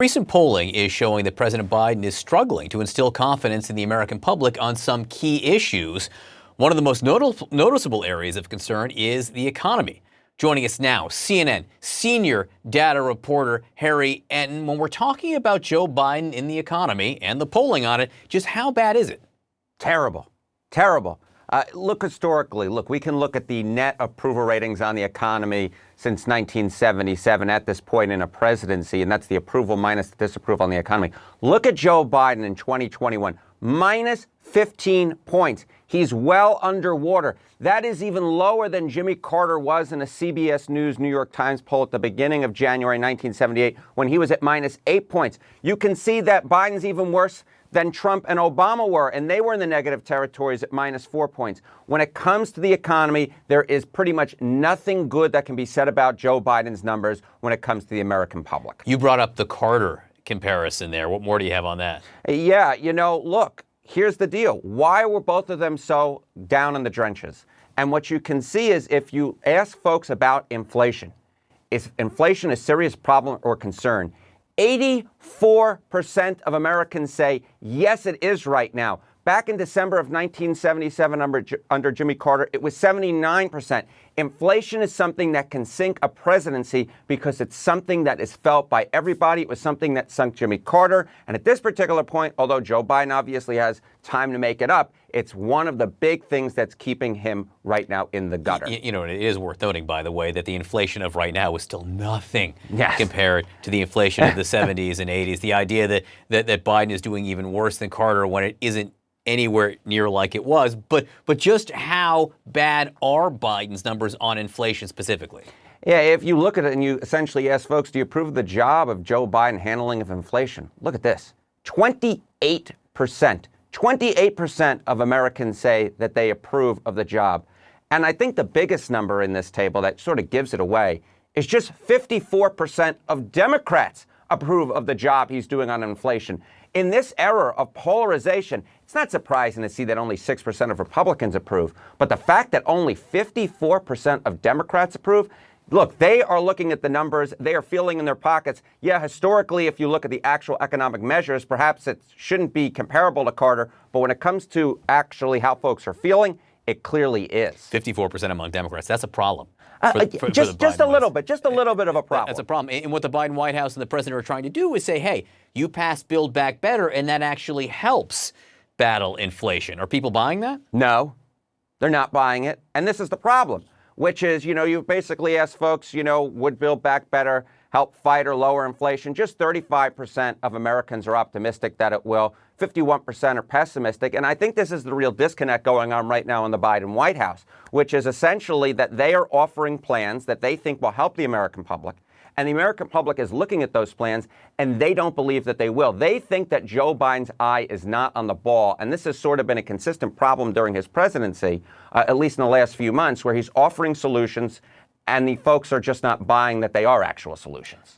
Recent polling is showing that President Biden is struggling to instill confidence in the American public on some key issues. One of the most noticeable areas of concern is the economy. Joining us now, CNN senior data reporter Harry Enton. When we're talking about Joe Biden in the economy and the polling on it, just how bad is it? Terrible. Terrible. Look historically. Look, we can look at the net approval ratings on the economy since 1977 at this point in a presidency, and that's the approval minus the disapproval on the economy. Look at Joe Biden in 2021, minus 15 points. He's well underwater. That is even lower than Jimmy Carter was in a CBS News New York Times poll at the beginning of January 1978 when he was at minus 8 points. You can see that Biden's even worse than Trump and Obama were, and they were in the negative territories at minus 4 points. When it comes to the economy, there is pretty much nothing good that can be said about Joe Biden's numbers when it comes to the American public. You brought up the Carter comparison there. What more do you have on that? Yeah, look, here's the deal. Why were both of them so down in the trenches? And what you can see is if you ask folks about inflation, is inflation a serious problem or concern? 84% of Americans say, yes, it is right now. Back in December of 1977 under Jimmy Carter, it was 79%. Inflation is something that can sink a presidency because it's something that is felt by everybody. It was something that sunk Jimmy Carter. And at this particular point, although Joe Biden obviously has time to make it up, it's one of the big things that's keeping him right now in the gutter. You know, it is worth noting, by the way, that the inflation of right now is still nothing compared to the inflation of the 70s and 80s. The idea that Biden is doing even worse than Carter when it isn't anywhere near like it was. But just how bad are Biden's numbers on inflation specifically? Yeah, if you look at it and you essentially ask folks, do you approve of the job of Joe Biden handling of inflation? Look at this, 28%. 28% of Americans say that they approve of the job. And I think the biggest number in this table that sort of gives it away is just 54% of Democrats approve of the job he's doing on inflation. In this era of polarization, it's not surprising to see that only 6% of Republicans approve. But the fact that only 54% of Democrats approve, look, they are looking at the numbers. They are feeling in their pockets. Yeah, historically, if you look at the actual economic measures, perhaps it shouldn't be comparable to Carter. But when it comes to actually how folks are feeling, it clearly is. 54% among Democrats. That's a problem. Just a little bit of a problem. That's a problem. And what the Biden White House and the president are trying to do is say, hey, you passed Build Back Better, and that actually helps battle inflation. Are people buying that? No, they're not buying it. And this is the problem, which is, you basically ask folks, would Build Back Better help fight or lower inflation? Just 35% of Americans are optimistic that it will. 51% are pessimistic. And I think this is the real disconnect going on right now in the Biden White House, which is essentially that they are offering plans that they think will help the American public. And the American public is looking at those plans, and they don't believe that they will. They think that Joe Biden's eye is not on the ball. And this has sort of been a consistent problem during his presidency, at least in the last few months, where he's offering solutions and the folks are just not buying that they are actual solutions.